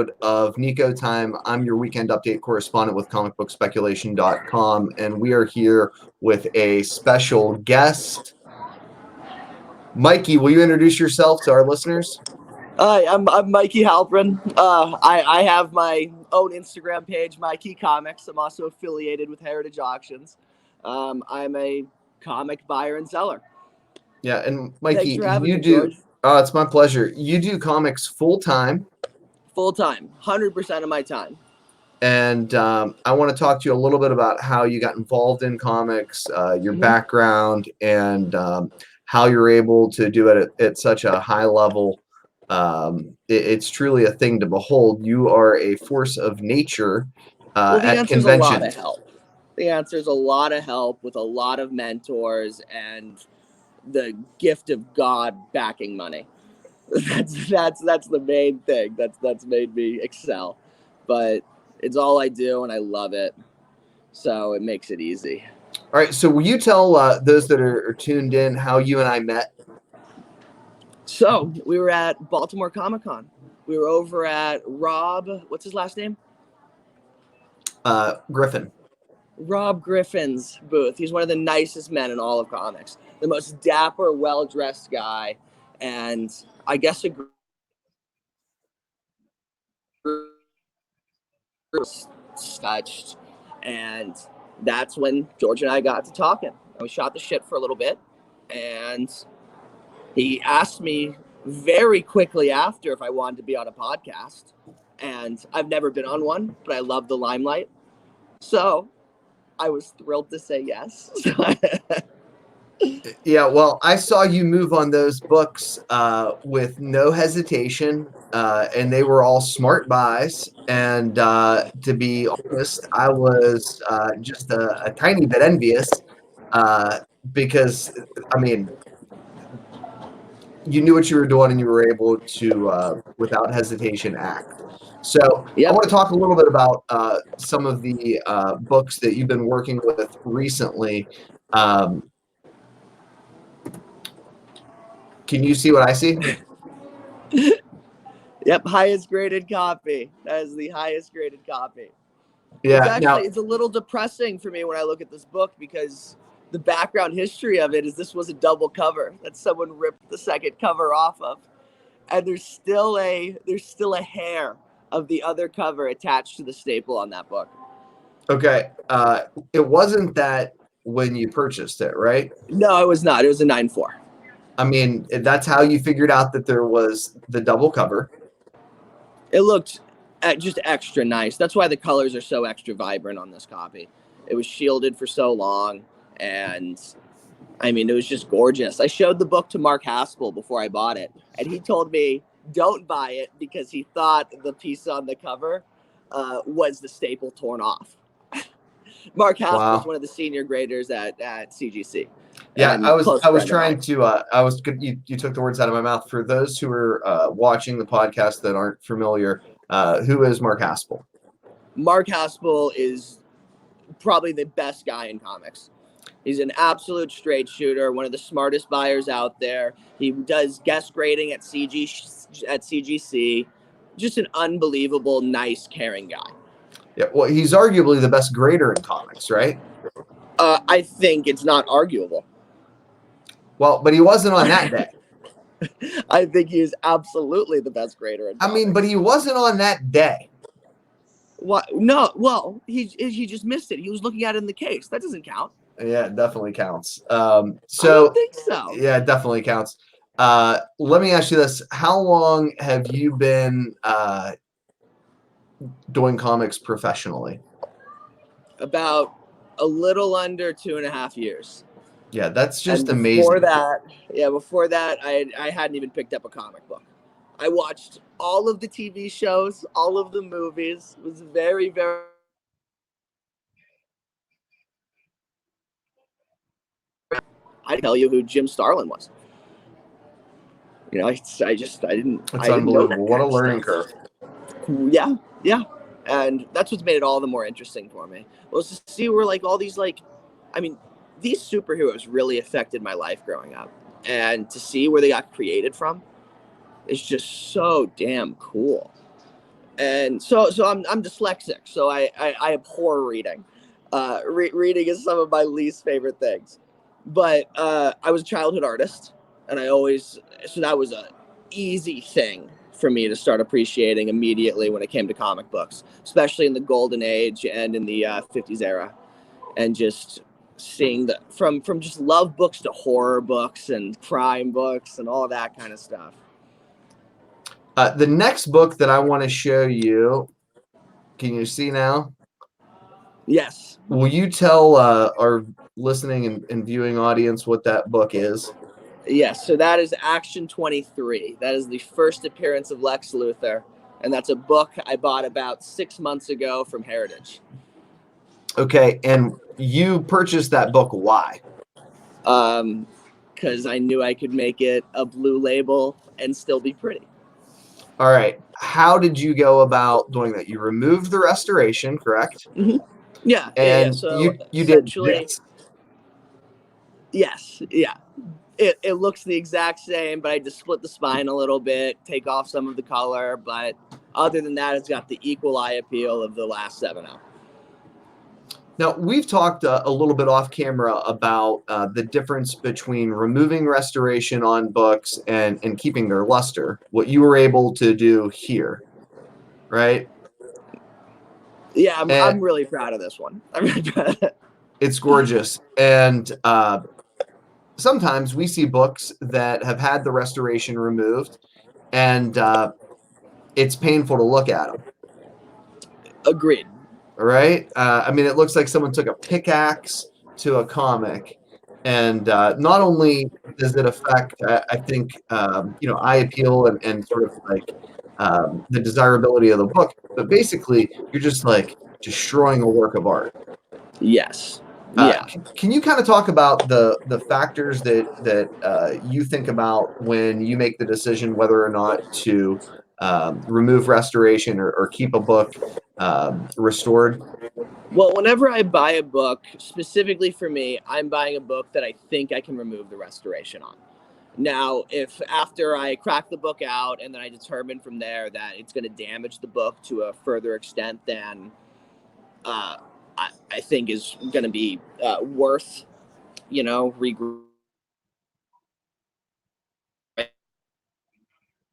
episode of Nico Time. I'm your weekend update correspondent with comicbookspeculation.com, and we are here with a special guest. Mikey, will you introduce yourself to our listeners? Hi, I'm Mikey Halperin. I have my own Instagram page, Mikey Comics. I'm also affiliated with Heritage Auctions. I'm a comic buyer and seller. Yeah, and Mikey, Thanks for having me, do. George. It's my pleasure. You do comics full time. Full time, 100% of my time. And I want to talk to you a little bit about how you got involved in comics, your background, and how you're able to do it at such a high level. It's truly a thing to behold. You are a force of nature at conventions. A lot of help. The answer is a lot of help with a lot of mentors and the gift of God backing money. That's the main thing. That's made me excel. But it's all I do, and I love it, so it makes it easy. All right, so will you tell those that are tuned in how you and I met? So we were at Baltimore Comic-Con. We were over at Rob, what's his last name? Griffin. Rob Griffin's booth. He's one of the nicest men in all of comics. The most dapper, well-dressed guy, and I guess a touched, and that's when George and I got to talking. We shot the shit for a little bit, and he asked me very quickly after if I wanted to be on a podcast, and I've never been on one, but I love the limelight, so I was thrilled to say yes. Yeah, well, I saw you move on those books with no hesitation, and they were all smart buys. And to be honest, I was just a tiny bit envious because, I mean, you knew what you were doing and you were able to, without hesitation, act. So I want to talk a little bit about some of the books that you've been working with recently. Can you see what I see? Yep, highest graded copy. That is the highest graded copy. Yeah, It's a little depressing for me when I look at this book because the background history of it is this was a double cover that someone ripped the second cover off of, and there's still a hair of the other cover attached to the staple on that book. Okay, it wasn't that when you purchased it, right? No, it was not. It was a 9.4. I mean, that's how you figured out that there was the double cover. It looked just extra nice. That's why the colors are so extra vibrant on this copy. It was shielded for so long, and I mean, it was just gorgeous. I showed the book to Mark Haspel before I bought it, and he told me don't buy it because he thought the piece on the cover was the staple torn off. Mark Haspel is one of the senior graders at CGC. Yeah, I was trying to you took the words out of my mouth. For those who are watching the podcast that aren't familiar, who is Mark Haspel? Mark Haspel is probably the best guy in comics. He's an absolute straight shooter, one of the smartest buyers out there. He does guest grading at CGC. Just an unbelievable, nice, caring guy. Yeah, well, he's arguably the best grader in comics, right? I think it's not arguable. Well, but he wasn't on that day. I think he is absolutely the best grader in comics. I mean, but he wasn't on that day. What? No, well, he just missed it. He was looking at it in the case. That doesn't count. Yeah, it definitely counts. I don't think so. Yeah, it definitely counts. Let me ask you this. How long have you been doing comics professionally? About a little under 2.5 years. Yeah, that's just amazing. Before that, I hadn't even picked up a comic book. I watched all of the TV shows, all of the movies. It was very, very... I tell you who Jim Starlin was. You know, I didn't. It's unbelievable. What a learning curve. Yeah. And that's what's made it all the more interesting for me. Was to see where all these these superheroes really affected my life growing up, and to see where they got created from is just so damn cool. And so I'm dyslexic, so I abhor reading. Reading is some of my least favorite things. But I was a childhood artist, and so that was a easy thing for me to start appreciating immediately when it came to comic books, especially in the golden age and in the 50s era, and just seeing from just love books to horror books and crime books and all that kind of stuff. The next book that I want to show you, can you see now? Yes. Will you tell our listening and viewing audience what that book is? Yes, so that is Action 23. That is the first appearance of Lex Luthor, and that's a book I bought about 6 months ago from Heritage. Okay, and you purchased that book, why? Because I knew I could make it a blue label and still be pretty. All right, how did you go about doing that? You removed the restoration, correct? Mm-hmm. Yeah, And So you did essentially, this. yes, yeah. It looks the exact same, but I just split the spine a little bit, take off some of the color, but other than that, it's got the equal eye appeal of the last 7-0. Now, we've talked a little bit off camera about the difference between removing restoration on books and keeping their luster, what you were able to do here, right? Yeah, And I'm really proud of this one. I'm really proud of it. it's gorgeous. And sometimes we see books that have had the restoration removed, and it's painful to look at them. Agreed. All right. I mean, it looks like someone took a pickaxe to a comic, and not only does it affect, I think, eye appeal and sort of like the desirability of the book, but basically, you're just like destroying a work of art. Yes. Yeah. Can you kind of talk about the factors that you think about when you make the decision whether or not to remove restoration or keep a book restored? Well, whenever I buy a book, specifically for me, I'm buying a book that I think I can remove the restoration on. Now, if after I crack the book out and then I determine from there that it's going to damage the book to a further extent than uh, I think is going to be worth, regret,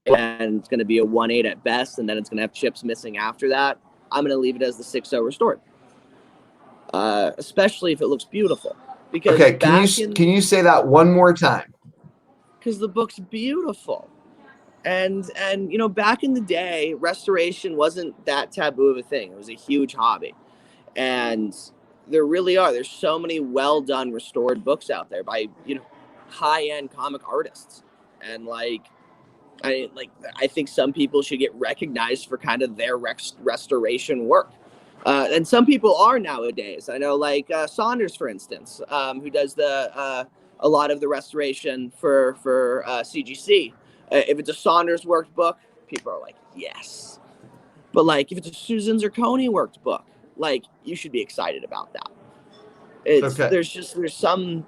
and it's going to be a 1.8 at best, and then it's going to have chips missing after that, I'm going to leave it as the 6.0 restored. Especially if it looks beautiful. Because okay, can you say that one more time? Because the book's beautiful, and back in the day, restoration wasn't that taboo of a thing. It was a huge hobby, and there's so many well done restored books out there by high end comic artists, and I think some people should get recognized for kind of their restoration work. And some people are nowadays. I know, like Saunders, for instance, who does a lot of the restoration for CGC. If it's a Saunders worked book, people are like, yes. But like, if it's a Susan Zerconi worked book, like, you should be excited about that. Okay. There's some.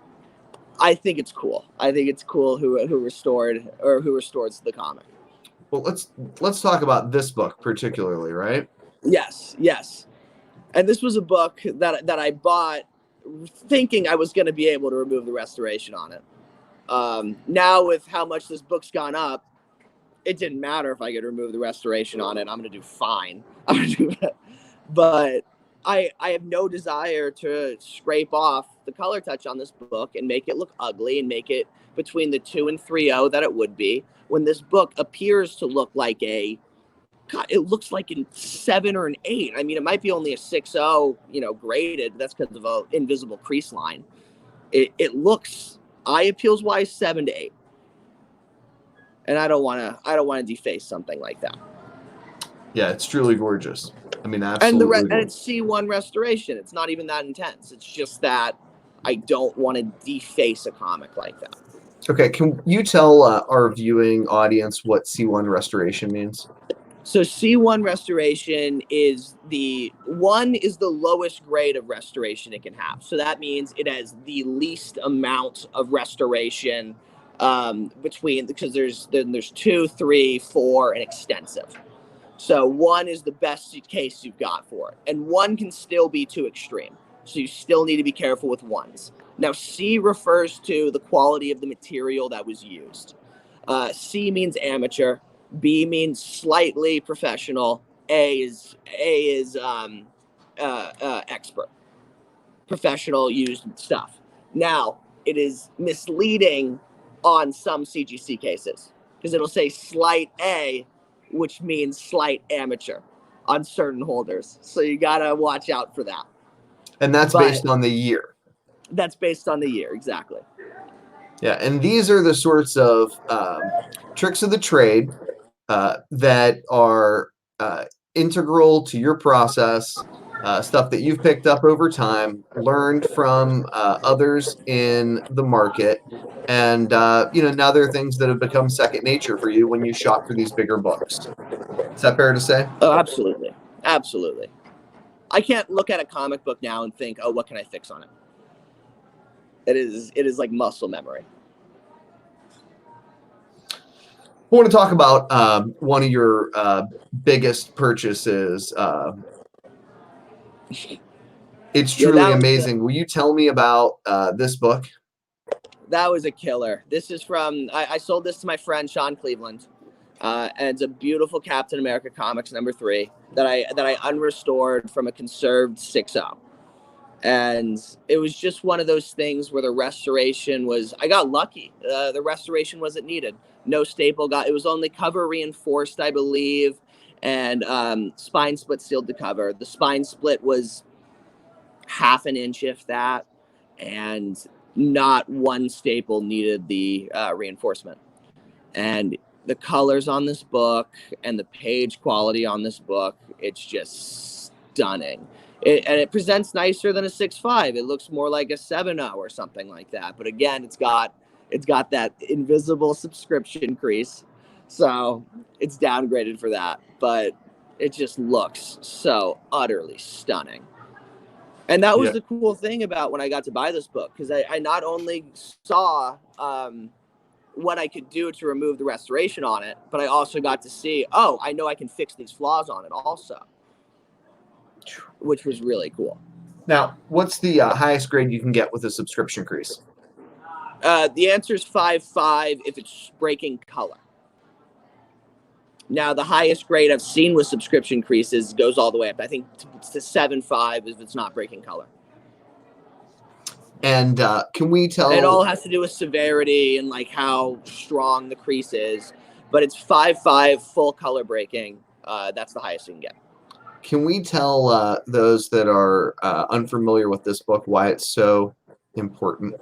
I think it's cool. I think it's cool who restores the comic. Well, let's talk about this book particularly, right? Yes. And this was a book that I bought thinking I was going to be able to remove the restoration on it. Now, with how much this book's gone up, it didn't matter if I could remove the restoration on it. I'm going to do fine. But I have no desire to scrape off the color touch on this book and make it look ugly and make it between the 2 and 3.0 that it would be when this book appears to look like it looks like a 7 or an 8. I mean, it might be only a 6.0, graded. That's because of an invisible crease line. It looks, eye appeals wise, 7 to 8. And I don't want to deface something like that. Yeah, it's truly gorgeous. I mean, absolutely. And it's C1 restoration. It's not even that intense. It's just that I don't want to deface a comic like that. Okay, can you tell our viewing audience what C1 restoration means? So C1 restoration is the lowest grade of restoration it can have. So that means it has the least amount of restoration between, because there's 2, 3, 4, and extensive. So 1 is the best case you've got for it. And 1 can still be too extreme. So you still need to be careful with 1s. Now, C refers to the quality of the material that was used. C means amateur. B means slightly professional. A is expert, professional used stuff. Now, it is misleading on some CGC cases because it'll say slight A, which means slight amateur on certain holders. So you gotta watch out for that. And that's based on the year. That's based on the year, exactly. Yeah, and these are the sorts of tricks of the trade that are integral to your process, stuff that you've picked up over time, learned from others in the market, and now there are things that have become second nature for you when you shop for these bigger books. Is that fair to say? Oh, absolutely, absolutely. I can't look at a comic book now and think, oh, what can I fix on it? It is like muscle memory. I want to talk about one of your biggest purchases. It's truly amazing. Will you tell me about this book? That was a killer. This is from, I sold this to my friend Sean Cleveland. And it's a beautiful Captain America Comics #3 that I unrestored from a conserved 6.0. And it was just one of those things where the restoration was, I got lucky. The restoration wasn't needed. No staple it was only cover reinforced, I believe, and spine split sealed the cover. The spine split was half an inch, if that, and not one staple needed the reinforcement. And the colors on this book and the page quality on this book, it's just stunning. And it presents nicer than a 6.5. It looks more like a 7.0 or something like that. But again, it's got that invisible subscription crease, so it's downgraded for that. But it just looks so utterly stunning. And that was the cool thing about when I got to buy this book, because I not only saw what I could do to remove the restoration on it, but I also got to see, oh, I know I can fix these flaws on it also, which was really cool. Now, what's the highest grade you can get with a subscription crease? The answer is 5.5 if it's breaking color. Now, the highest grade I've seen with subscription creases goes all the way up, I think, to 7.5 if it's not breaking color. And can we tell? It all has to do with severity and like how strong the crease is, but it's 5.5 full color breaking. That's the highest you can get. Can we tell those that are unfamiliar with this book why it's so important?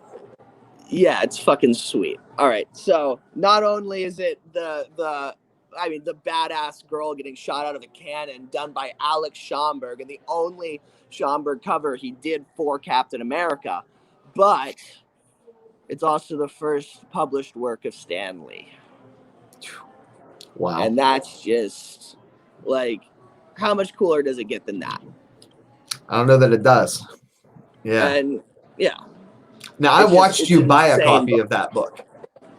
Yeah, it's fucking sweet. All right, so not only is it the badass girl getting shot out of a cannon done by Alex Schomburg, and the only Schomburg cover he did for Captain America, but it's also the first published work of Stan Lee. Wow. And that's just, like, how much cooler does it get than that? I don't know that it does. Yeah. And, yeah. Now, I watched you buy a copy of that book.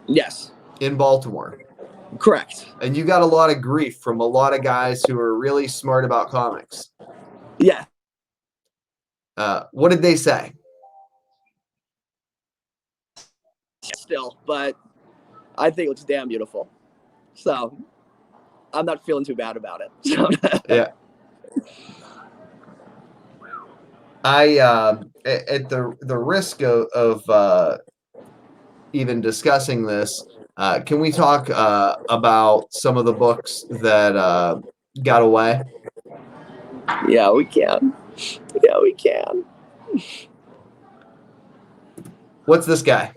Yes. In Baltimore. Correct. And you got a lot of grief from a lot of guys who are really smart about comics. Yeah. What did they say? Still, but I think it looks damn beautiful. So I'm not feeling too bad about it. Yeah. I at the risk of even discussing this, can we talk about some of the books that got away? Yeah, we can. Yeah, we can. What's this guy?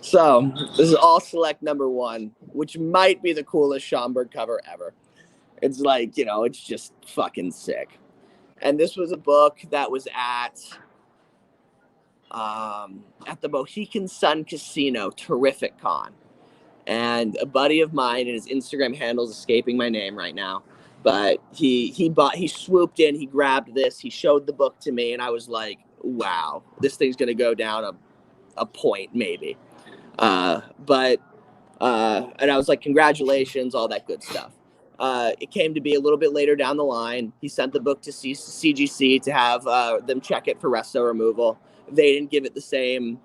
So this is All Select #1, which might be the coolest Schomburg cover ever. It's like, it's just fucking sick. And this was a book that was at the Mohegan Sun Casino, Terrific Con. And a buddy of mine, and his Instagram handle is escaping my name right now, but he swooped in, he grabbed this, he showed the book to me, and I was like, wow, this thing's gonna go down a point maybe. And I was like, congratulations, all that good stuff. It came to be a little bit later down the line. He sent the book to CGC to have them check it for resto removal. They didn't give it the same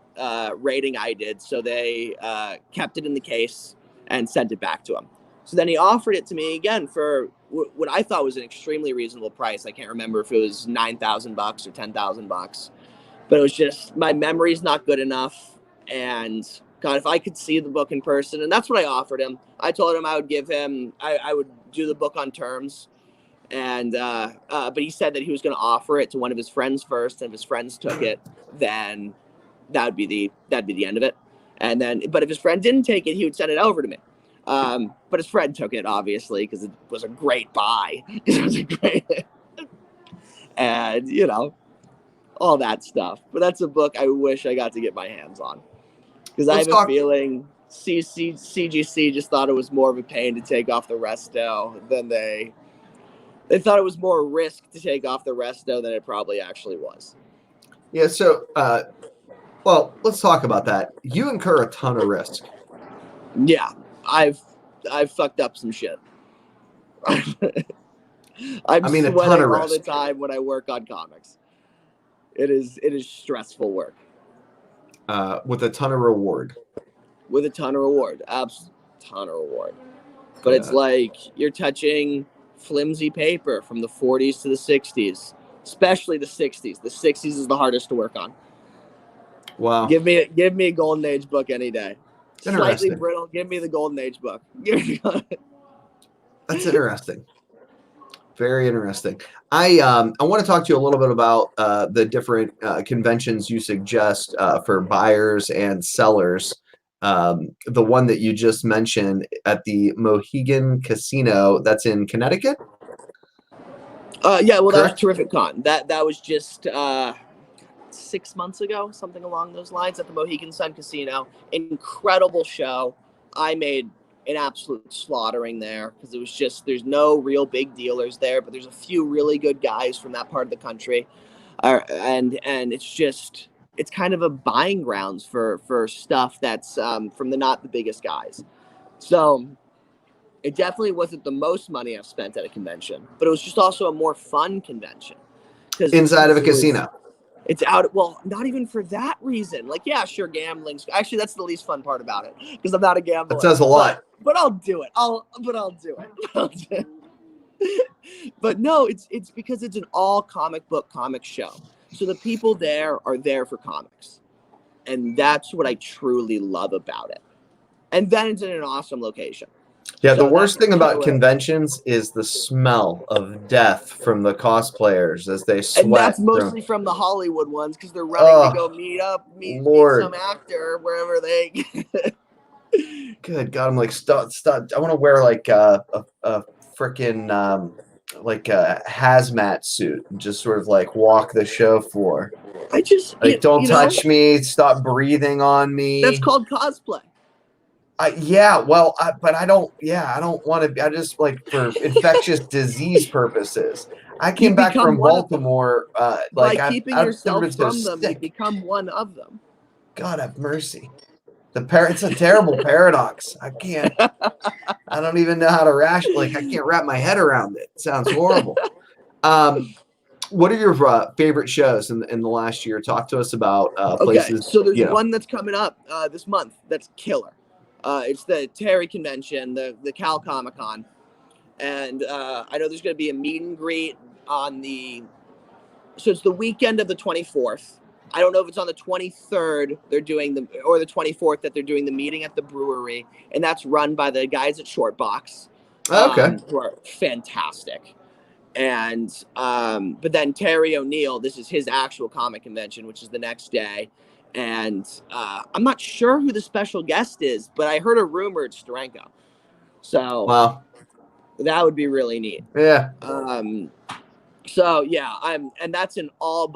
rating I did, so they kept it in the case and sent it back to him. So then he offered it to me again for what I thought was an extremely reasonable price. I can't remember if it was $9,000 or $10,000, but it was just, my memory's not good enough. And God, if I could see the book in person, and that's what I offered him. I told him I would give him, I would do the book on terms. And, but he said that he was going to offer it to one of his friends first. And if his friends took it, then that'd be the end of it. And then, but if his friend didn't take it, he would send it over to me. But his friend took it, obviously, because it was a great buy. It was a great, and you know, all that stuff. But that's a book I wish I got to get my hands on, because I have a feeling CGC just thought it was more of a pain to take off the resto than they thought it was more risk to take off the resto than it probably actually was. Yeah. So, well, let's talk about that. You incur a ton of risk. Yeah, I've fucked up some shit. I'm sweating all the time when I work on comics. It is stressful work. With a ton of reward. With a ton of reward. Ton of reward. But it's like you're touching flimsy paper from the 40s to the 60s, especially the 60s. The 60s is the hardest to work on. Wow. Give me a Golden Age book any day. Slightly brittle. Give me the Golden Age book. That's interesting. Very interesting. I want to talk to you a little bit about the different conventions you suggest for buyers and sellers. The one that you just mentioned at the Mohegan Casino, that's in Connecticut? Yeah, well, that was Terrific Con. That was just 6 months ago, something along those lines, at the Mohegan Sun Casino. Incredible show. I made an absolute slaughtering there, because it was just, there's no real big dealers there, but there's a few really good guys from that part of the country, and it's kind of a buying grounds for stuff that's from not the biggest guys. So it definitely wasn't the most money I've spent at a convention, but it was just also a more fun convention. Inside of a casino. It's out. Well, not even for that reason. Like, yeah, sure, gambling's actually, that's the least fun part about it, because I'm not a gambler. That says a lot. But I'll do it. I'll do it. But no, it's because it's an all comic show. So the people there are there for comics, and that's what I truly love about it. And then it's in an awesome location. Yeah, the worst thing about conventions is the smell of death from the cosplayers as they sweat. And that's mostly from the Hollywood ones, because they're running to go meet some actor wherever they. Good God, I'm like, stop. I want to wear like a freaking like a hazmat suit and just sort of like walk the show floor. I just like, don't touch me. Stop breathing on me. That's called cosplay. But I don't want to. I just, like, for infectious disease purposes. I came back from Baltimore. By keeping yourself from them, you become one of them. God have mercy. It's a terrible paradox. I don't even know how to I can't wrap my head around it. It sounds horrible. What are your favorite shows in the last year? Talk to us about places. Okay, so there's one that's coming up this month that's killer. It's the Terry Convention, the Cal Comic Con, and I know there's going to be a meet and greet so it's the weekend of the 24th. I don't know if it's on the 23rd or the 24th that they're doing the meeting at the brewery, and that's run by the guys at Shortbox, who are fantastic. And but then Terry O'Neill, this is his actual comic convention, which is the next day. And I'm not sure who the special guest is, but I heard a rumor it's Steranko. So that would be really neat. Yeah. So yeah, and that's an all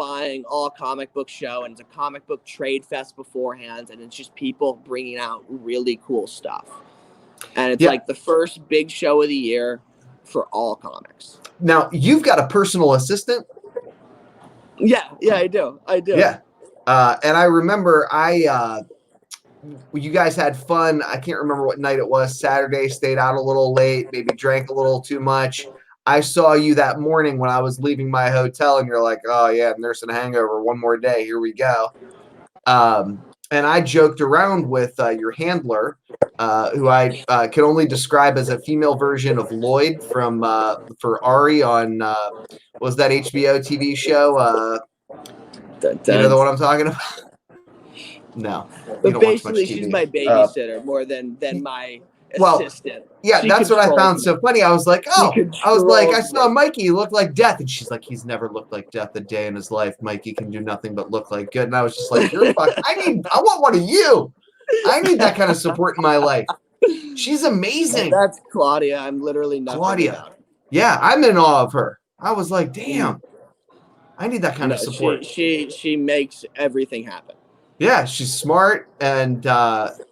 comic book show, and it's a comic book trade fest beforehand, and it's just people bringing out really cool stuff. And it's like the first big show of the year for all comics. Now, you've got a personal assistant? Yeah, I do. Yeah. And I remember you guys had fun. I can't remember what night it was. Saturday, stayed out a little late, maybe drank a little too much. I saw you that morning when I was leaving my hotel, and you're like, "Oh yeah, I'm nursing a hangover. One more day. Here we go." And I joked around with your handler, who I can only describe as a female version of Lloyd from for Ari on was that HBO TV show? You know the one I'm talking about? No, you But don't watch much basically, she's TV. my babysitter more than my Well, assistant. yeah, She that's what I found controls so funny. I was like, She oh, I was like, I controls saw me. Mikey look like death, and she's like, he's never looked like death a day in his life. Mikey can do nothing but look like good. And I was just like, you're fuck. I want one of you. I need that kind of support in my life. She's amazing. That's Claudia. I'm literally nothing Claudia. without. Yeah, I'm in awe of her. I was like, damn, I need that kind of support. She makes everything happen. Yeah, she's smart and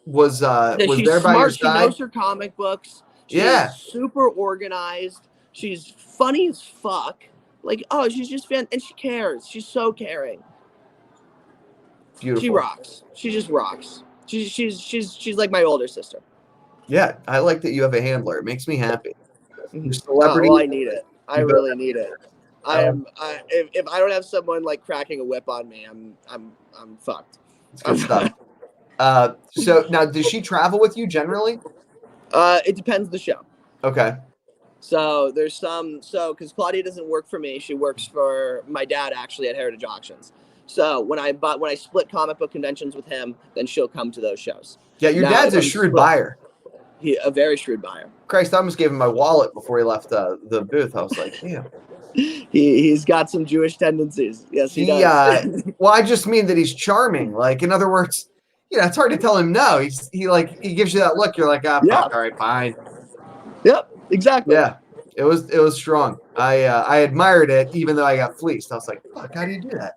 was She's there by your smart. She side. knows her comic books. Yeah. She's super organized. She's funny as fuck. Like, oh, she's just fan, and she cares. She's so caring. Beautiful. She rocks. She just rocks. She's like my older sister. Yeah, I like that you have a handler. It makes me happy. Your celebrity. Well, I need it. I really need it. If I don't have someone like cracking a whip on me, I'm fucked. It's good stuff. So now, does she travel with you generally? It depends the show. Okay. So there's because Claudia doesn't work for me, she works for my dad actually at Heritage Auctions. So when I split comic book conventions with him, then she'll come to those shows. Yeah, your dad's a shrewd buyer. A very shrewd buyer. Christ, I almost gave him my wallet before he left the booth. I was like, damn. He's got some Jewish tendencies. Yes, he does. Well, I just mean that he's charming. Like, in other words, it's hard to tell him no. He gives you that look. You're like, fuck, all right, fine. Yep, exactly. Yeah, it was strong. I admired it, even though I got fleeced. I was like, fuck, how do you do that?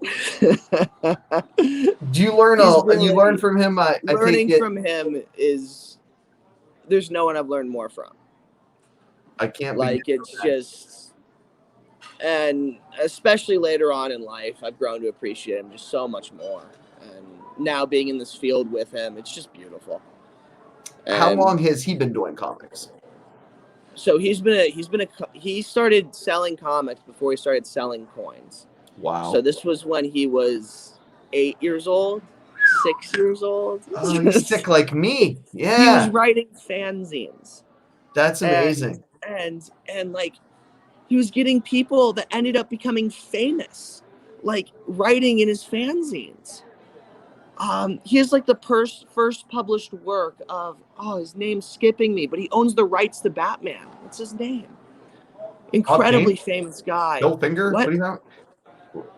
Do you learn you learn from him? Learning from him is there's no one I've learned more from. I can't it's just, and especially later on in life, I've grown to appreciate him just so much more. And now being in this field with him, it's just beautiful. And how long has he been doing comics? So he started selling comics before he started selling coins. Wow. So this was when he was 8 years old, 6 years old. Oh, he's sick like me. Yeah. He was writing fanzines. That's amazing. And like he was getting people that ended up becoming famous, like writing in his fanzines. He has like the first published work of, his name's skipping me, but he owns the rights to Batman. What's his name? Incredibly famous guy. Bill Finger? What are you talking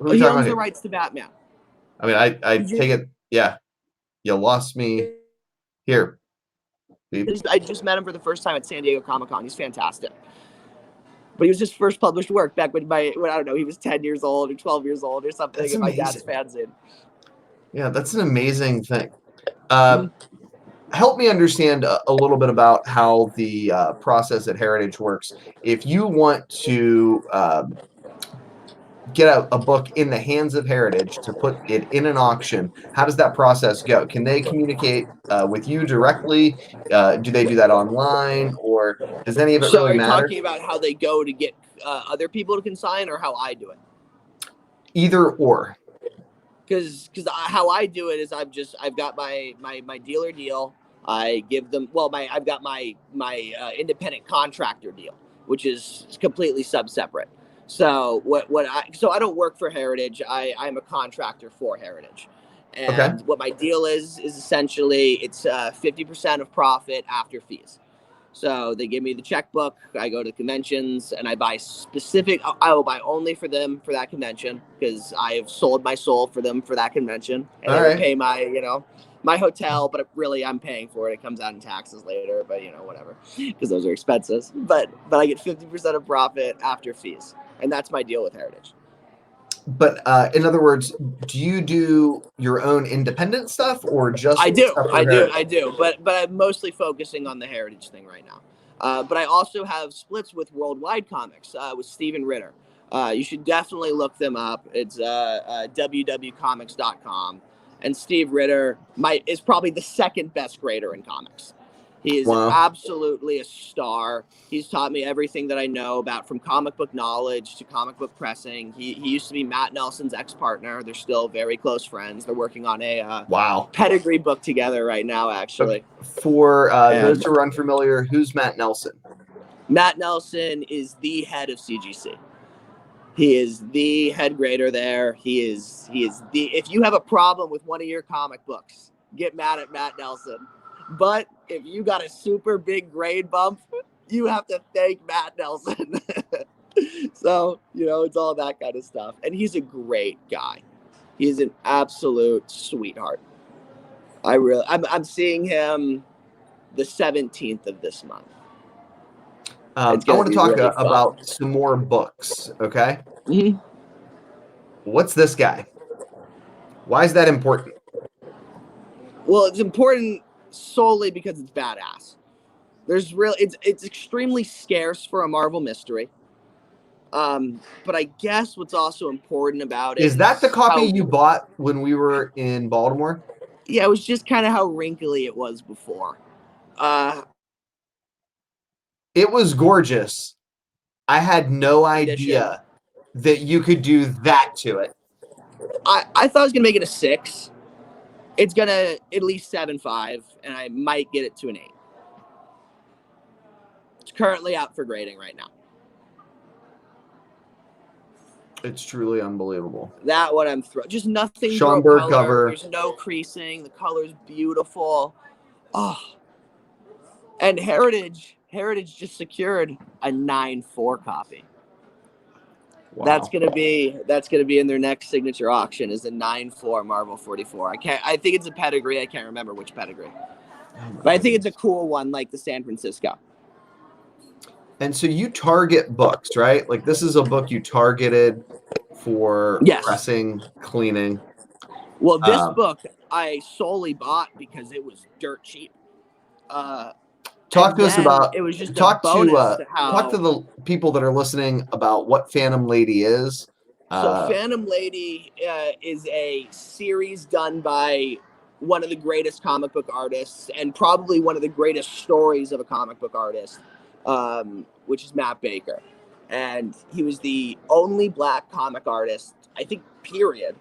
about? He owns the rights to Batman. I mean, I take it. Yeah. You lost me here. I just met him for the first time at San Diego Comic-Con. He's fantastic. But he was his first published work back when I don't know, he was 10 years old or 12 years old or something. That's in my amazing. dad's fanzine. Yeah, that's an amazing thing. Help me understand a little bit about how the process at Heritage works. If you want to get a book in the hands of Heritage to put it in an auction, how does that process go? Can they communicate with you directly? Do they do that online, or does any of it really matter? So are you talking about how they go to get other people to consign, or how I do it? Either or. Because how I do it is I've got my dealer deal. I give them I've got my independent contractor deal, which is completely separate. So I don't work for Heritage. I'm a contractor for Heritage, and what my deal is essentially it's 50% of profit after fees. So they give me the checkbook. I go to conventions and I buy I will buy only for them for that convention because I have sold my soul for them for that convention. And I pay my hotel, but really I'm paying for it. It comes out in taxes later, but whatever, because those are expenses. But I get 50% of profit after fees. And that's my deal with Heritage. But in other words, do you do your own independent stuff or just? I do. But I'm mostly focusing on the Heritage thing right now. But I also have splits with Worldwide Comics with Steven Ritter. You should definitely look them up. It's www.comics.com. And Steve Ritter is probably the second best grader in comics. He is Wow. absolutely a star. He's taught me everything that I know about, from comic book knowledge to comic book pressing. He used to be Matt Nelson's ex-partner. They're still very close friends. They're working on a Wow. pedigree book together right now, actually. For those who are unfamiliar, who's Matt Nelson? Matt Nelson is the head of CGC. He is the head grader there. He is the, if you have a problem with one of your comic books, get mad at Matt Nelson. But if you got a super big grade bump, you have to thank Matt Nelson. So, it's all that kind of stuff. And he's a great guy. He's an absolute sweetheart. I'm seeing him the 17th of this month. I want to talk really about some more books, okay? Mm-hmm. What's this guy? Why is that important? Well, it's important solely because it's badass. It's extremely scarce for a Marvel mystery. But I guess what's also important about it is that the copy you bought when we were in Baltimore? Yeah, it was just kind of how wrinkly it was before. It was gorgeous. I had no idea that you could do that to it. I thought I was gonna make it a 6. It's gonna at least 7.5, and I might get it to an 8. It's currently out for grading right now. It's truly unbelievable. That one I'm just nothing. Schomburg cover. There's no creasing. The color's beautiful. Oh, and Heritage just secured a 9.4 copy. Wow. That's gonna be in their next signature auction, is a 9.4 Marvel 44. I think it's a pedigree. I can't remember which pedigree, but I think it's a cool one, like the San Francisco. And so you target books, right? Like, this is a book you targeted for pressing, cleaning. Well, this book I solely bought because it was dirt cheap. Talk to us about it. Was just talk to the people that are listening about what Phantom Lady is. So Phantom Lady is a series done by one of the greatest comic book artists, and probably one of the greatest stories of a comic book artist, which is Matt Baker. And he was the only Black comic artist, I think, period.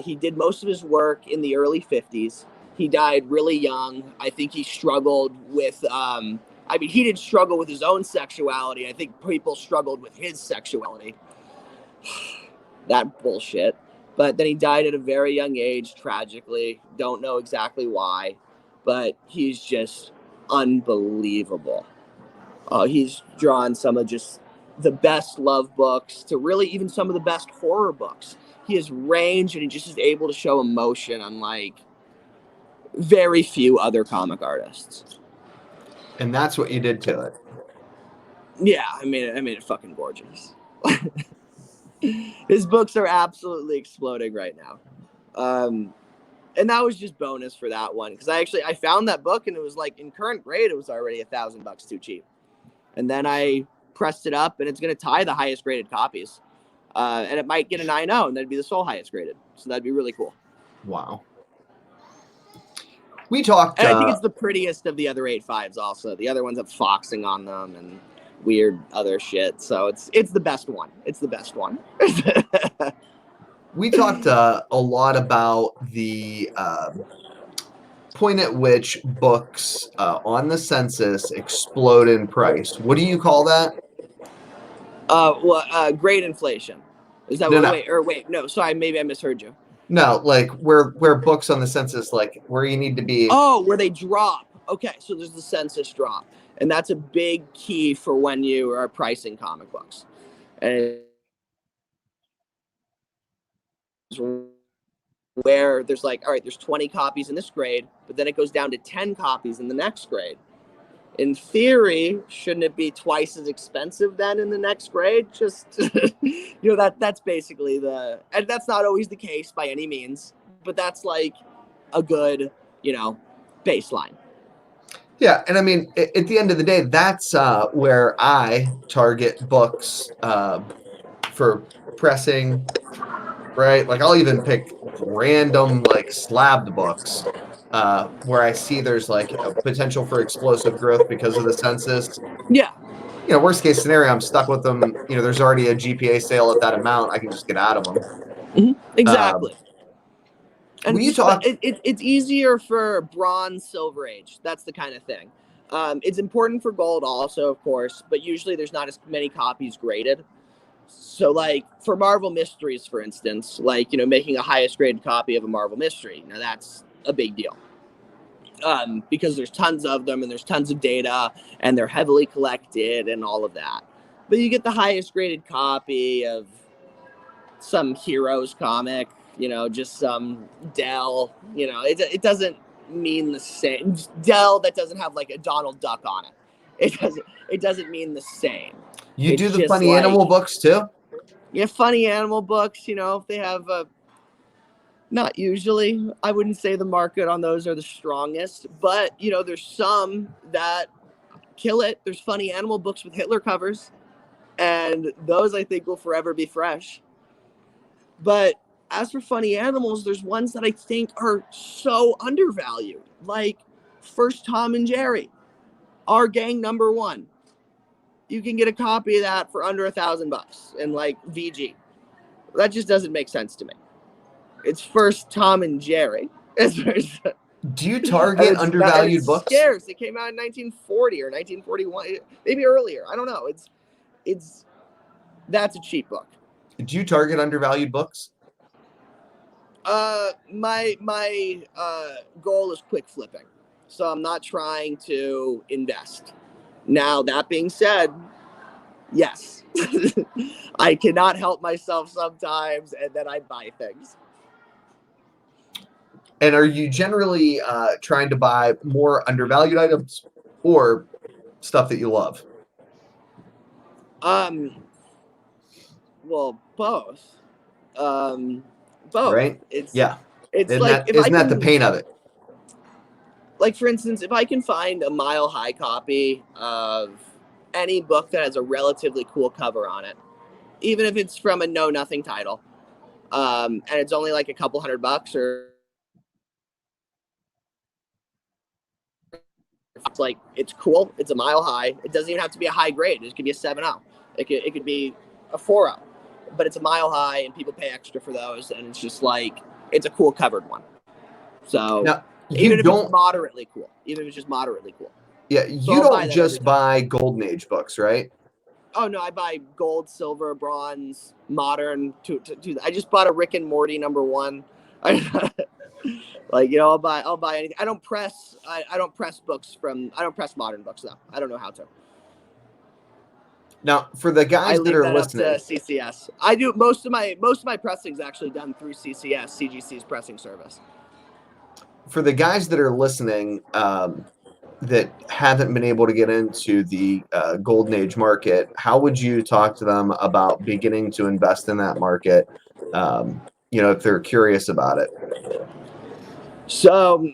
He did most of his work in the early 50s. He died really young. I think he struggled with, he didn't struggle with his own sexuality. I think people struggled with his sexuality. That bullshit. But then he died at a very young age, tragically. Don't know exactly why, but he's just unbelievable. He's drawn some of just the best love books to really even some of the best horror books. He has range, and he just is able to show emotion unlike very few other comic artists. And that's what you did to it. Yeah, I made it fucking gorgeous. His books are absolutely exploding right now. And that was just bonus for that one, because I found that book, and it was like, in current grade, it was already $1,000 too cheap. And then I pressed it up, and it's going to tie the highest graded copies. And it might get a 9.0, and that'd be the sole highest graded. So that'd be really cool. Wow. We talked. And I think it's the prettiest of the other 8.5s also. The other ones have foxing on them and weird other shit. So it's the best one. It's the best one. We talked a lot about the point at which books on the census explode in price. What do you call that? Grade inflation. Is that wait, no, sorry, maybe I misheard you. No, like where books on the census, like where you need to be. Oh, where they drop. Okay, so there's the census drop. And that's a big key for when you are pricing comic books. And where there's like, all right, there's 20 copies in this grade, but then it goes down to 10 copies in the next grade. In theory, shouldn't it be twice as expensive then in the next grade? Just, that's basically and that's not always the case by any means, but that's like a good, baseline. Yeah, and I mean, at the end of the day, that's where I target books for pressing right? Like I'll even pick random like slabbed books where I see there's like a potential for explosive growth because of the census. Yeah. You know, worst case scenario, I'm stuck with them. You know, there's already a GPA sale at that amount. I can just get out of them. Exactly. And When you talk, it's easier for bronze, silver age. That's the kind of thing. It's important for gold also, of course, but usually there's not as many copies graded. So, like for Marvel Mysteries, for instance, like, you know, making a highest graded copy of a Marvel Mystery, now that's a big deal. Because there's tons of them and there's tons of data and they're heavily collected and all of that. But you get the highest graded copy of some Heroes comic, you know, just some Dell, you know, it doesn't mean the same. Dell that doesn't have like a Donald Duck on it. It doesn't mean the same. you do It's the just funny like, animal books too. you have funny animal books, you know, if they have a, not usually, I wouldn't say the market on those are the strongest, but you know, there's some that kill it. There's funny animal books with Hitler covers, and those I think will forever be fresh. But as for funny animals, there's ones that I think are so undervalued, like First Tom and Jerry, Our Gang #1. You can get a copy of that for under $1,000 in like VG. That just doesn't make sense to me. It's First Tom and Jerry. Do you target undervalued it's books? scarce. It came out in 1940 or 1941, maybe earlier. I don't know. It's that's a cheap book. Do you target undervalued books? My goal is quick flipping, so I'm not trying to invest. Now that being said, yes, I cannot help myself sometimes, and then I buy things. And are you generally trying to buy more undervalued items or stuff that you love? Well, both. Both. Right? It's Yeah. it's Isn't like that if I isn't that the can, pain of it? like for instance, if I can find a mile high copy of any book that has a relatively cool cover on it, even if it's from a know nothing title, and it's only like a couple $100 or it's like it's cool, it's a mile high. It doesn't even have to be a high grade. It could be a 7.0. It could be a 4.0, but it's a mile high and people pay extra for those, and it's just like it's a cool covered one. So Now, even you if it's don't moderately cool, even if it's just moderately cool. yeah, So you I'll buy don't that every just time. buy golden age books, right? Oh no, I buy gold, silver, bronze, modern. I just bought a Rick and Morty #1. Like, you know, I'll buy anything. I don't press books from. I don't press modern books though. I don't know how to. Now, for the I guys that leave are that up listening, to CCS. I do most of my pressing's actually done through CCS, CGC's pressing service. for the guys that are listening, that haven't been able to get into the golden age market, how would you talk to them about beginning to invest in that market? You know, if they're curious about it. So,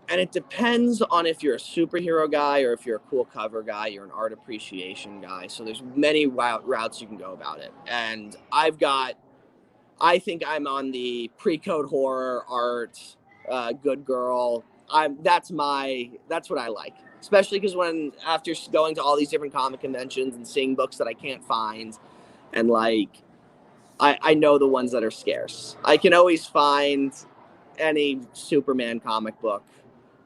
and it depends on if you're a superhero guy or if you're a cool cover guy, you're an art appreciation guy. So there's many routes you can go about it. And I think I'm on the pre-code horror art, good girl. That's what I like. Especially because when after going to all these different comic conventions and seeing books that I can't find, and like I know the ones that are scarce. I can always find any Superman comic book,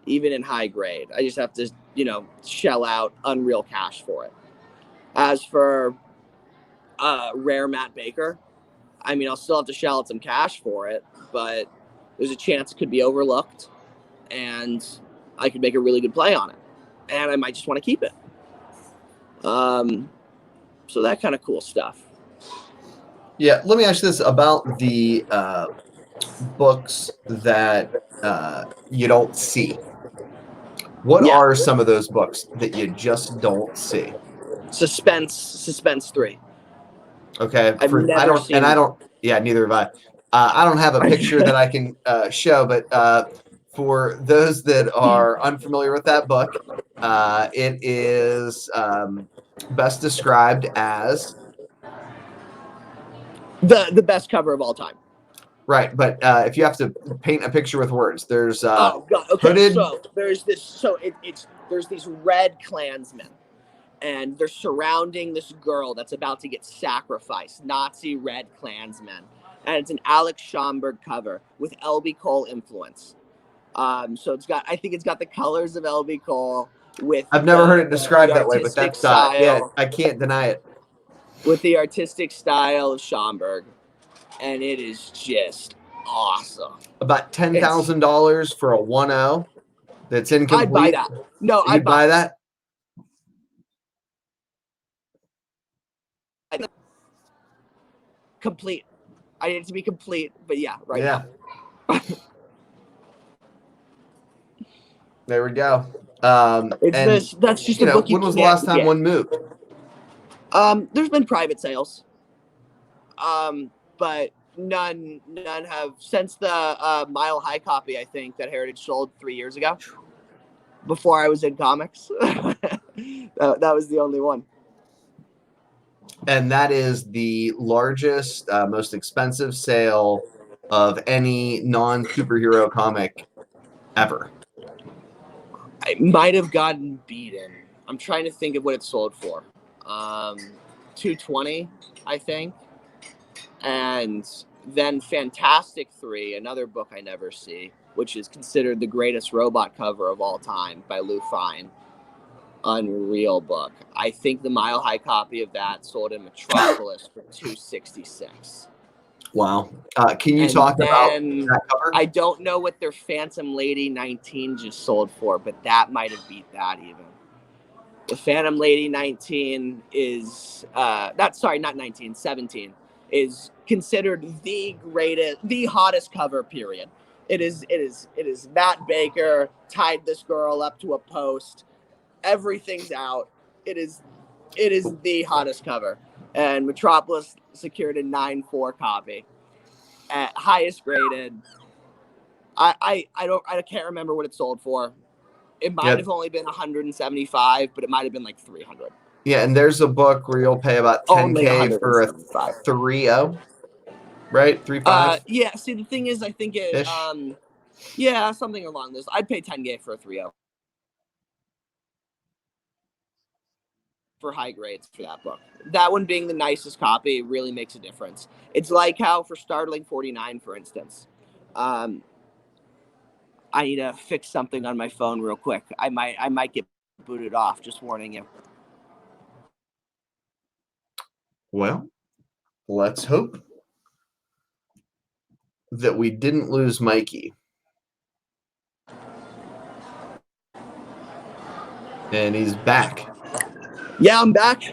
even in high grade. I just have to, you know, shell out unreal cash for it. As for rare Matt Baker, I mean, I'll still have to shell out some cash for it, but there's a chance it could be overlooked, and I could make a really good play on it, and I might just want to keep it. So that kind of cool stuff. Yeah, let me ask you this about the books that you don't see. What Yeah. are some of those books that you just don't see? Suspense 3. Okay, I've I never don't, and I seen. don't. Yeah, neither have I. I don't have a picture that I can show, but for those that are unfamiliar with that book, it is best described as The best cover of all time. Right, but if you have to paint a picture with words, there's Oh God. Okay, hooded. so there's this. So there's these red Klansmen, and they're surrounding this girl that's about to get sacrificed. Nazi red Klansmen, and it's an Alex Schomburg cover with LB Cole influence. So I think it's got the colors of LB Cole with. I've never heard it described the that way, but artistic that's yeah, style. I can't deny it. With the artistic style of Schomburg, and it is just awesome. About $10,000 for a 1.0 that's incomplete. I'd buy that. No, You'd buy that. Complete. I need it to be complete, but yeah, right Yeah. now. There we go. That's just a book you when was the can't last time get. one moved? There's been private sales. But none have since the Mile High copy, I think, that Heritage sold 3 years ago. Before I was in comics. That was the only one. And that is the largest, most expensive sale of any non-superhero comic ever. I might have gotten beaten. I'm trying to think of what it sold for. 220, I think. And then Fantastic 3, another book I never see, which is considered the greatest robot cover of all time by Lou Fine. Unreal book. I think the Mile High copy of that sold in Metropolis for $266. Wow. Can you talk about that cover? I don't know what their Phantom Lady 19 just sold for, but that might have beat that even. The Phantom Lady 19 is not 19, 17 is considered the greatest, the hottest cover, period. It is Matt Baker tied this girl up to a post. Everything's out. It is the hottest cover. And Metropolis secured a 9.4 copy. At highest graded. I can't remember what it sold for. It might have only been 175, but it might have been like 300. Yeah, and there's a book where you'll pay about $10K for a 3.0, right? 3.5. Yeah. See, the thing is, I think it. Yeah, something along this. I'd pay $10K for a 3.0 for high grades for that book. That one being the nicest copy really makes a difference. It's like how for Startling 49, for instance. I need to fix something on my phone real quick. I might get booted off. Just warning you. Well, let's hope that we didn't lose Mikey. And he's back. Yeah, I'm back.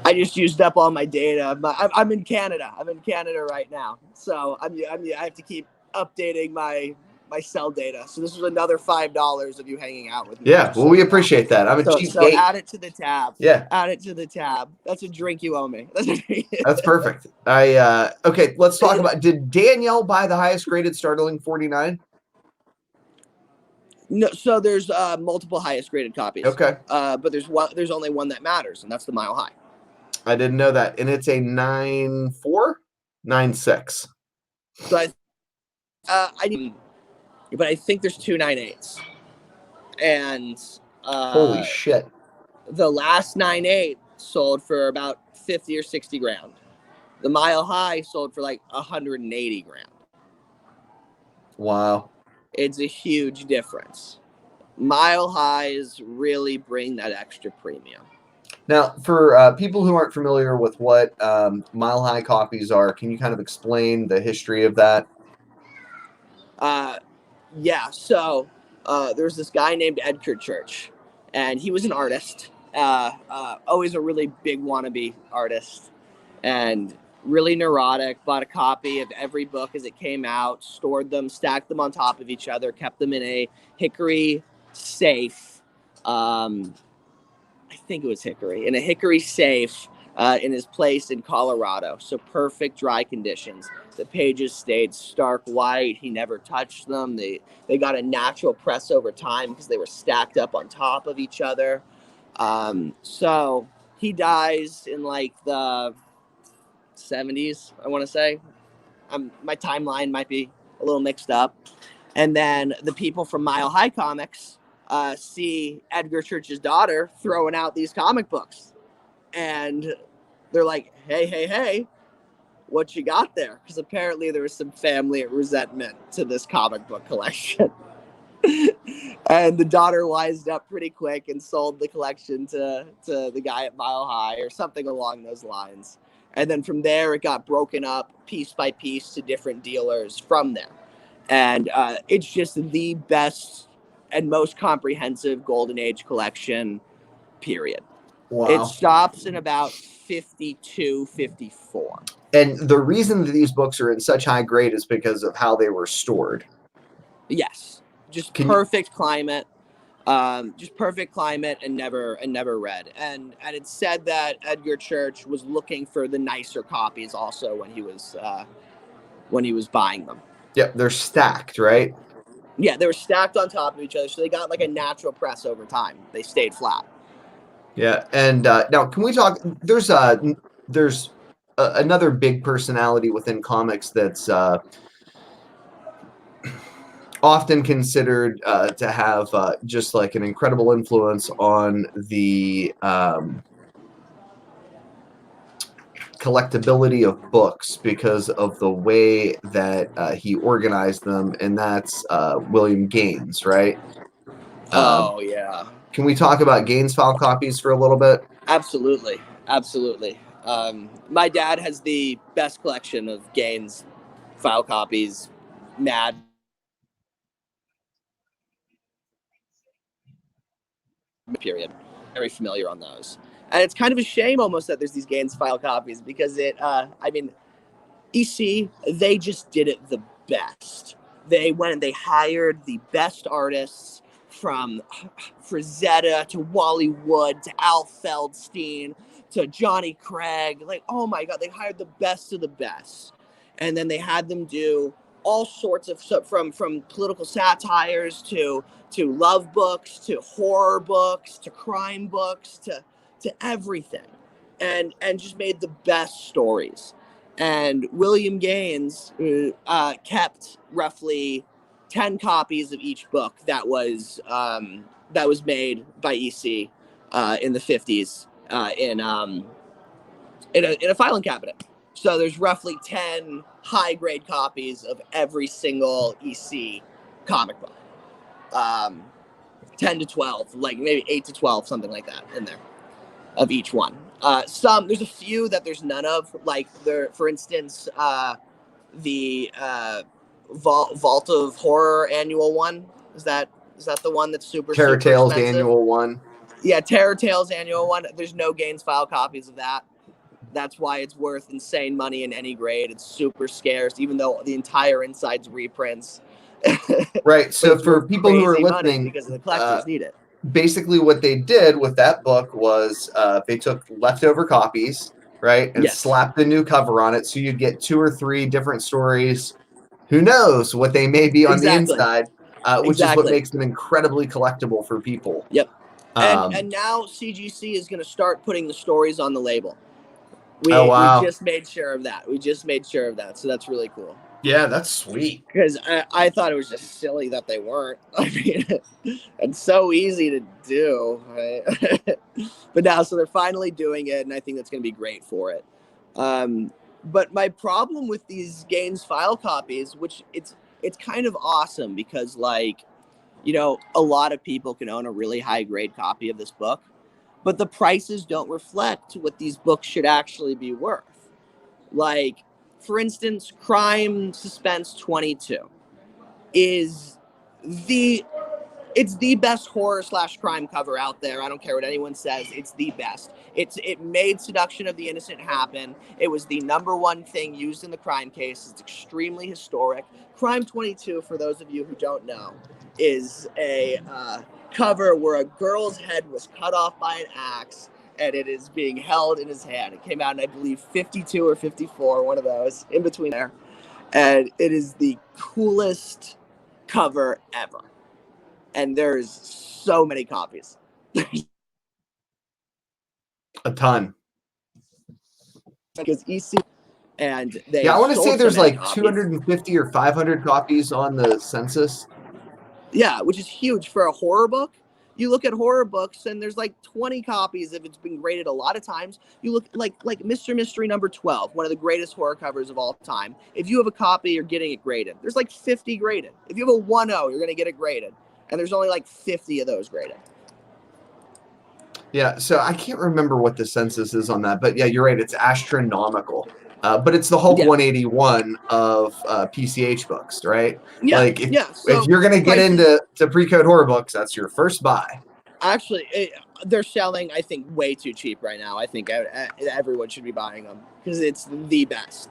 I just used up all my data. I'm in Canada. I'm in Canada right now, so I have to keep updating my cell data. So this was another $5 of you hanging out with me. Yeah, well, we appreciate that. I'm a cheap So add it to the tab. Yeah, add it to the tab. That's a drink you owe me. That's perfect. Okay, let's talk about. Did Danielle buy the highest graded Startling 49? No, so there's multiple highest graded copies. Okay. But there's only one that matters, and that's the Mile High. I didn't know that, and it's a 9.4, 9.6. So but I think there's 2 9.8s, and holy shit, the last 9.8 sold for about 50 or 60 grand. The Mile High sold for like 180 grand. Wow. It's a huge difference. Mile Highs really bring that extra premium. Now, for people who aren't familiar with what Mile High copies are, can you kind of explain the history of that? Yeah, so there's this guy named Edgar Church, and he was an artist, always a really big wannabe artist, and really neurotic. Bought a copy of every book as it came out, stored them, stacked them on top of each other, kept them in a hickory safe. I think it was hickory, in a hickory safe in his place in Colorado. So perfect dry conditions. The pages stayed stark white. He never touched them. They got a natural press over time because they were stacked up on top of each other. So he dies in like the 70s, I want to say. my timeline might be a little mixed up. And then the people from Mile High Comics see Edgar Church's daughter throwing out these comic books. And they're like, hey, what you got there? Because apparently there was some family resentment to this comic book collection. And the daughter wised up pretty quick and sold the collection to the guy at Mile High or something along those lines. And then from there, it got broken up piece by piece to different dealers from there. And it's just the best and most comprehensive Golden Age collection, period. Wow. It stops in about 52, 54. And the reason that these books are in such high grade is because of how they were stored. Yes. Just perfect climate. Just perfect climate and never read. And it said that Edgar Church was looking for the nicer copies also when he was buying them. Yep, they're stacked, right? Yeah, they were stacked on top of each other, so they got like a natural press over time. They stayed flat. Yeah, and now can we talk? There's another big personality within comics that's often considered to have just like an incredible influence on the collectability of books because of the way that he organized them, and that's William Gaines, right? Oh, yeah. Can we talk about Gaines file copies for a little bit? Absolutely. My dad has the best collection of Gaines file copies. Mad. Period. Very familiar on those. And it's kind of a shame almost that there's these Gaines file copies because EC, they just did it the best. They went and they hired the best artists from Frazetta to Wally Wood to Al Feldstein to Johnny Craig. Like, oh my God, they hired the best of the best. And then they had them do all sorts of stuff from political satires to love books, to horror books, to crime books, to everything. And just made the best stories. And William Gaines kept roughly 10 copies of each book that was made by EC in the 50s in a filing cabinet. So there's roughly 10 high grade copies of every single EC comic book. 10 to 12, like maybe 8 to 12, something like that in there of each one. There's a few that there's none of, like there, for instance, the Vault of Horror annual one. Is that the one that's super Tales expensive? Annual one. Yeah, Terror Tales annual one. There's no Gaines file copies of that. That's why it's worth insane money in any grade. It's super scarce, even though the entire inside's reprints. Right. So for people who are listening, because the collectors need it. Basically, what they did with that book was they took leftover copies, right, and slapped a new cover on it, so you'd get 2 or 3 different stories. Who knows what they may be on the inside, which is what makes them incredibly collectible for people. Yep. And now CGC is going to start putting the stories on the label. We just made sure of that. So that's really cool. Yeah, that's sweet. Because I thought it was just silly that they weren't. I mean, it's so easy to do. Right? But now, so they're finally doing it, and I think that's going to be great for it. But my problem with these Gaines file copies, which it's kind of awesome because, like, you know, a lot of people can own a really high grade copy of this book, but the prices don't reflect what these books should actually be worth. Like, for instance, Crime Suspense 22 is the best horror / crime cover out there. I don't care what anyone says. It's the best. It made Seduction of the Innocent happen. It was the #1 thing used in the crime case. It's extremely historic. Crime 22, for those of you who don't know, is a cover where a girl's head was cut off by an axe and it is being held in his hand. It came out in, I believe, 52 or 54, one of those, in between there. And it is the coolest cover ever. And there's so many copies. A ton. Because EC and they Yeah, I want to say sold so there's many like copies. 250 or 500 copies on the census. Yeah, which is huge for a horror book. You look at horror books and there's like 20 copies if it's been graded a lot of times. You look like Mr. Mystery number 12, one of the greatest horror covers of all time. If you have a copy, you're getting it graded. There's like 50 graded. If you have a 1.0, you're going to get it graded. And there's only like 50 of those graded. Yeah, so I can't remember what the census is on that, but yeah, you're right. It's astronomical. But it's the Hulk Yeah. 181 of PCH books, right? Yeah, Like yeah. if So you're gonna get prices, into pre-code horror books, that's your first buy. actually, they're selling, I think, way too cheap right now. I think everyone should be buying them because it's the best.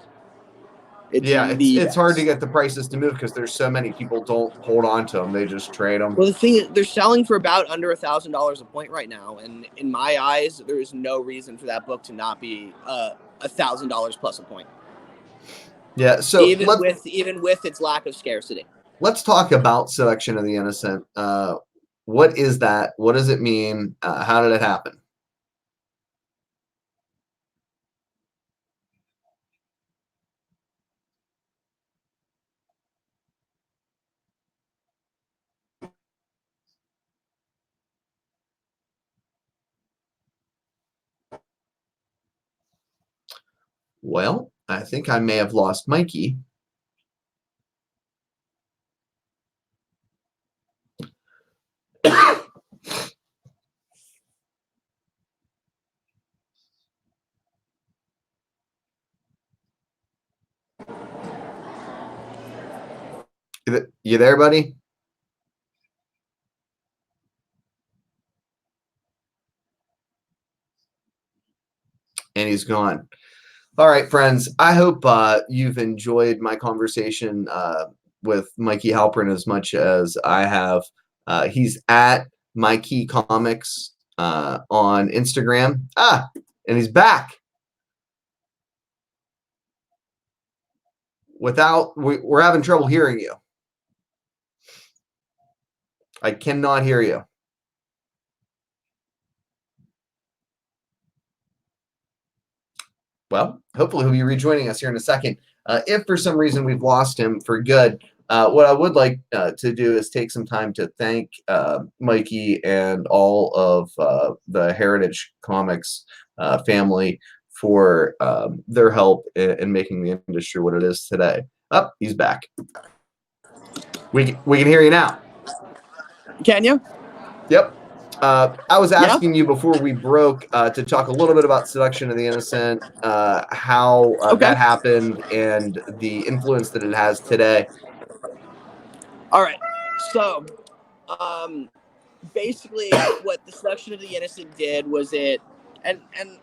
It's hard to get the prices to move because there's so many people don't hold on to them; they just trade them. Well, the thing is, they're selling for about under $1,000 a point right now, and in my eyes, there is no reason for that book to not be $1,000 plus a point. Yeah, so even with its lack of scarcity. Let's talk about Selection of the Innocent. What is that? What does it mean? How did it happen? Well, I think I may have lost Mikey. You there, buddy? And he's gone. All right, friends. I hope you've enjoyed my conversation with Mikey Halperin as much as I have. He's at Mikey Comics on Instagram. And he's back. We're having trouble hearing you. I cannot hear you. Well, hopefully he'll be rejoining us here in a second. If for some reason we've lost him for good, what I would like to do is take some time to thank Mikey and all of the Heritage Comics family for their help in making the industry what it is today. Oh, he's back. We can hear you now. Can you? Yep. I was asking you before we broke to talk a little bit about Selection of the Innocent, how that happened, and the influence that it has today. All right. So, basically, what the Selection of the Innocent did was and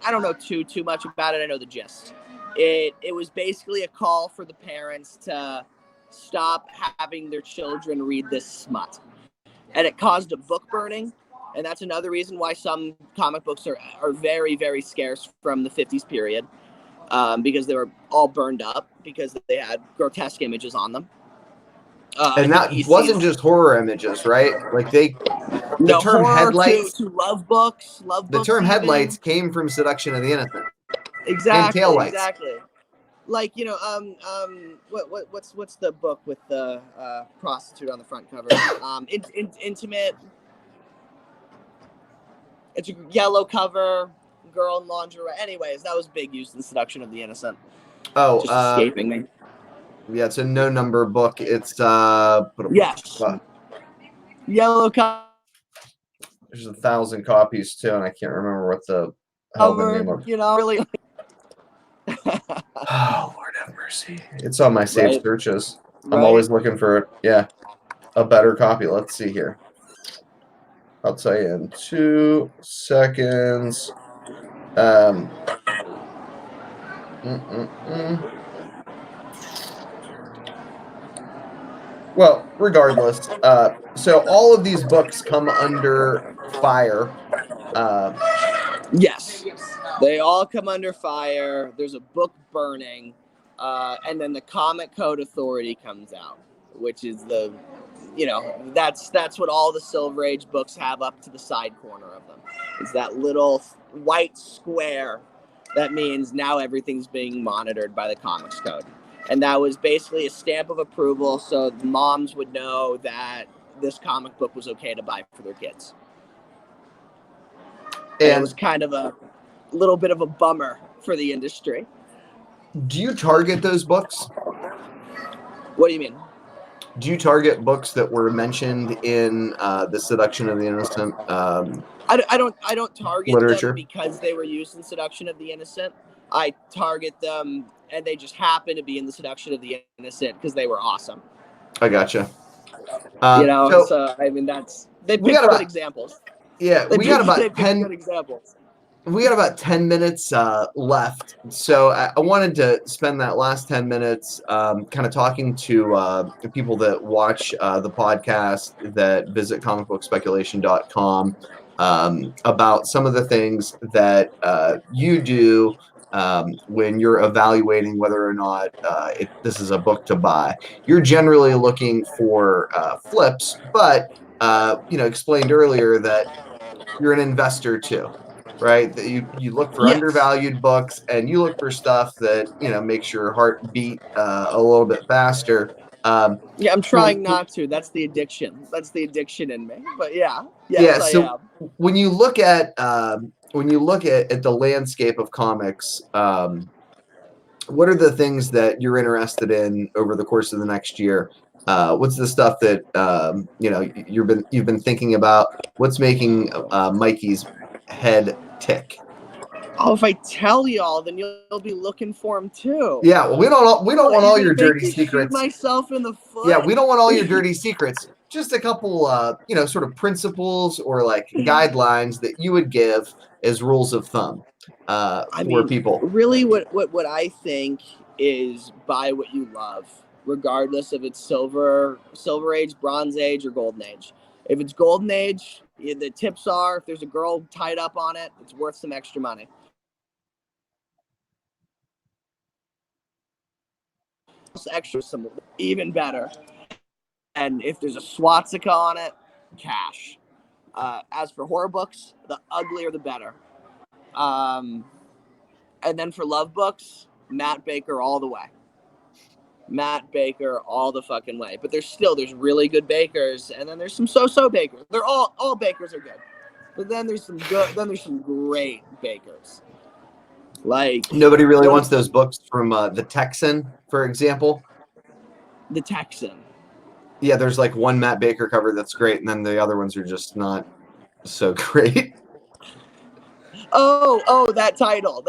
I don't know too much about it. I know the gist. It was basically a call for the parents to stop having their children read this smut, and it caused a book burning. And that's another reason why some comic books are very, very scarce from the 50s period, because they were all burned up because they had grotesque images on them. And that wasn't just horror images, right? Like the term headlights to love books. The term headlights came from Seduction of the Innocent. Exactly. And taillights. Exactly. Like, what's the book with the prostitute on the front cover? Intimate. It's a yellow cover, girl in lingerie. Anyways, that was big use in Seduction of the Innocent. Oh, just escaping me. Yeah, it's a no number book. It's yes, yellow cover. There's 1,000 copies too, and I can't remember what the hell the name of. Really. Oh, Lord have mercy! It's on my saved searches. I'm always looking for a better copy. Let's see here. I'll tell you in 2 seconds. Well, regardless, so all of these books come under fire. Yes, they all come under fire. There's a book burning, and then the Comic Code Authority comes out, which is that's what all the Silver Age books have up to the side corner of them. It's that little white square that means now everything's being monitored by the Comics Code. And that was basically a stamp of approval so moms would know that this comic book was okay to buy for their kids. And it was kind of a little bit of a bummer for the industry. Do you target those books? What do you mean? Do you target books that were mentioned in the Seduction of the Innocent I don't target literature? them because they were used in Seduction of the Innocent. I target them and they just happen to be in the Seduction of the Innocent because they were awesome. I gotcha. So I mean they picked good examples. Yeah, we got about 10 good examples. We got about 10 minutes left, so I wanted to spend that last 10 minutes kind of talking to people that watch the podcast, that visit comicbookspeculation.com, about some of the things that you do when you're evaluating whether or not this is a book to buy. You're generally looking for flips, but explained earlier that you're an investor too. Right, that you look for undervalued books, and you look for stuff that makes your heart beat a little bit faster. I'm trying not to. That's the addiction. That's the addiction in me. But yes, I am. When you look at the landscape of comics, what are the things that you're interested in over the course of the next year? What's the stuff that you've been thinking about? What's making Mikey's head tick? Oh, if I tell y'all, then you'll be looking for him too. Yeah, well, we don't want all your dirty secrets. Shoot myself in the foot. Yeah, we don't want all your dirty secrets. Just a couple, sort of principles or like guidelines that you would give as rules of thumb for people. Really, what I think is buy what you love, regardless if it's silver age, bronze age, or golden age. If it's golden age, the tips are if there's a girl tied up on it, it's worth some extra money. Extra, some even better. And if there's a swastika on it, cash. As for horror books, the uglier the better. And then for love books, Matt Baker all the way. Matt Baker all the fucking way. But there's really good bakers, and then there's some so-so bakers. They're all bakers are good. But then there's some great bakers. Like, nobody really wants those books from The Texan, for example. The Texan. Yeah, there's like one Matt Baker cover that's great, and then the other ones are just not so great. Oh, that title.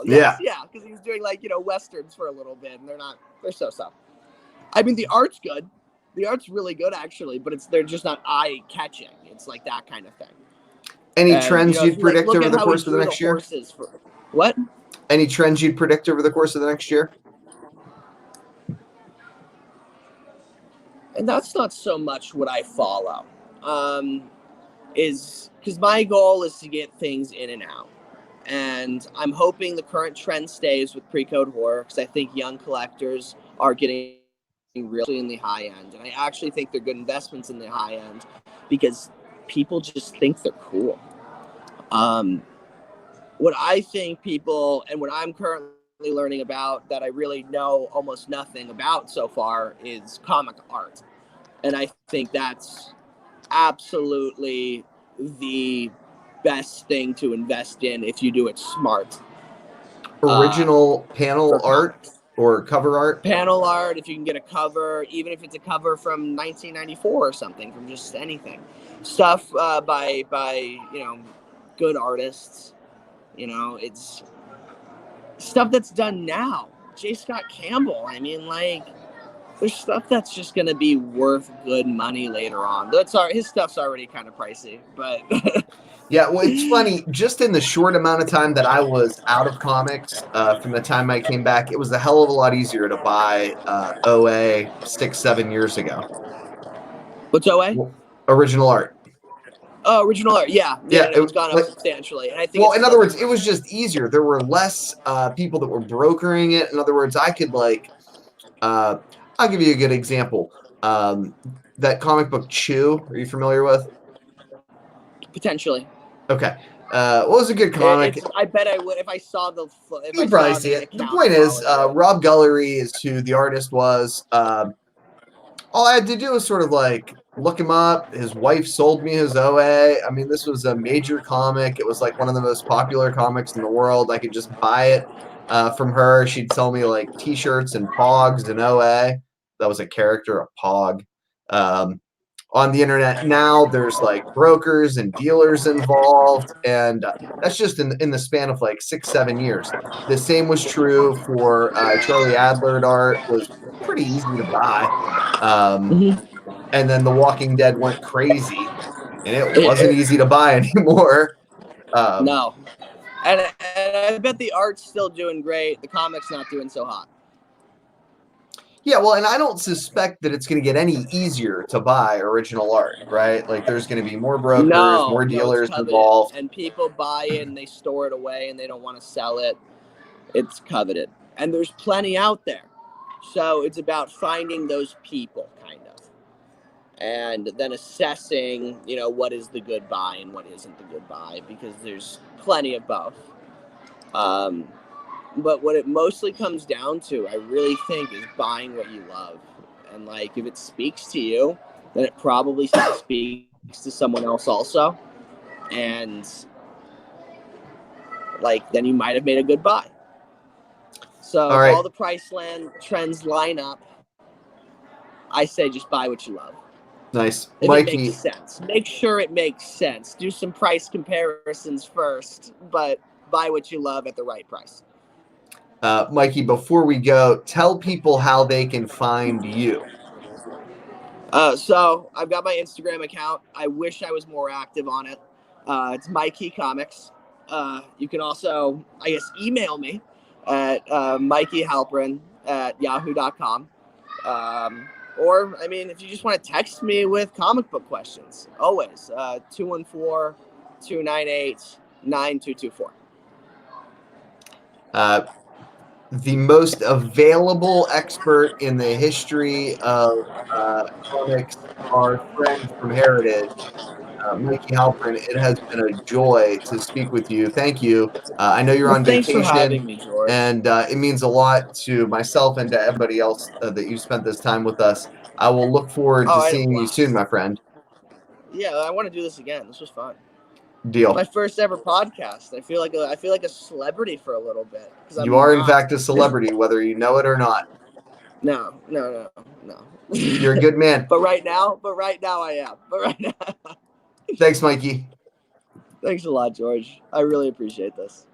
Yes, yeah, because he was doing westerns for a lither bit, and they're so-so. I mean, the art's good. The art's really good, actually, but they're just not eye-catching. It's like that kind of thing. Any trends you'd predict over the course of the next year? What? Any trends you'd predict over the course of the next year? And that's not so much what I follow. Is because my goal is to get things in and out. And I'm hoping the current trend stays with pre-code horror, because I think young collectors are getting really in the high end. And I actually think they're good investments in the high end because people just think they're cool. What I think people, and what I'm currently learning about that I really know almost nothing about so far, is comic art. And I think that's absolutely the best thing to invest in if you do it smart. Original panel art or cover art? Panel art, if you can get a cover, even if it's a cover from 1994 or something, from just anything. Stuff by good artists. It's stuff that's done now. J. Scott Campbell, there's stuff that's just going to be worth good money later on. His stuff's already kind of pricey, but... Yeah, well, it's funny. Just in the short amount of time that I was out of comics, from the time I came back, it was a hell of a lot easier to buy OA 6-7 years ago. What's OA? Original art. Oh, original art. Yeah, it's gone up substantially. And I think. Well, in other words, it was just easier. There were less people that were brokering it. In other words, I could I'll give you a good example. That comic book Chew. Are you familiar with? Potentially. Okay. What was a good comic? I bet I would if I saw the. If You'd I probably saw see the it. The account point is, followed it. Rob Gullery is who the artist was. All I had to do was sort of like look him up. His wife sold me his OA. I mean, this was a major comic. It was like one of the most popular comics in the world. I could just buy it from her. She'd sell me like T-shirts and Pogs and OA. That was a character, a Pog. On the internet now, there's like brokers and dealers involved, and that's just in the span of like 6-7 years. The same was true for Charlie Adler. Art was pretty easy to buy. Mhm. And then The Walking Dead went crazy, and it wasn't It- easy to buy anymore. no, and I bet the art's still doing great. The comic's not doing so hot. Yeah, well, and I don't suspect that it's going to get any easier to buy original art, right? Like, there's going to be more brokers, more No, it's dealers coveted, involved. and people buy it and they store it away and they don't want to sell it. It's coveted, and there's plenty out there. So it's about finding those people, kind of, and then assessing, what is the good buy and what isn't the good buy, because there's plenty of both. But what it mostly comes down to, I really think, is buying what you love. And like, if it speaks to you, then it probably speaks to someone else also. And like, then you might have made a good buy. So All if right. all the price trends line up, I say just buy what you love. Nice. If Mikey, it makes sense. Make sure it makes sense. Do some price comparisons first, but buy what you love at the right price. Mikey, before we go, tell people how they can find you. So I've got my Instagram account. I wish I was more active on it. It's Mikey Comics. You can also, I guess, email me at Mikey Halperin at yahoo.com. Or, I mean, if you just want to text me with comic book questions, always 214-298-9224. The most available expert in the history of comics, our friend from Heritage, Mikey Halperin. It has been a joy to speak with you. Thank you. I know you're Well, on thanks for vacation, having me, George. and it means a lot to myself and to everybody else that you spent this time with us. I will look forward to I had a seeing you blast. soon, my friend. Yeah, I want to do this again. This was fun. Deal. My first ever podcast. I feel like a celebrity for a little bit, because You are, in fact, a celebrity, whether you know it or not. No. You're a good man. But right now I am. But right now. Thanks, Mikey. Thanks a lot, George. I really appreciate this.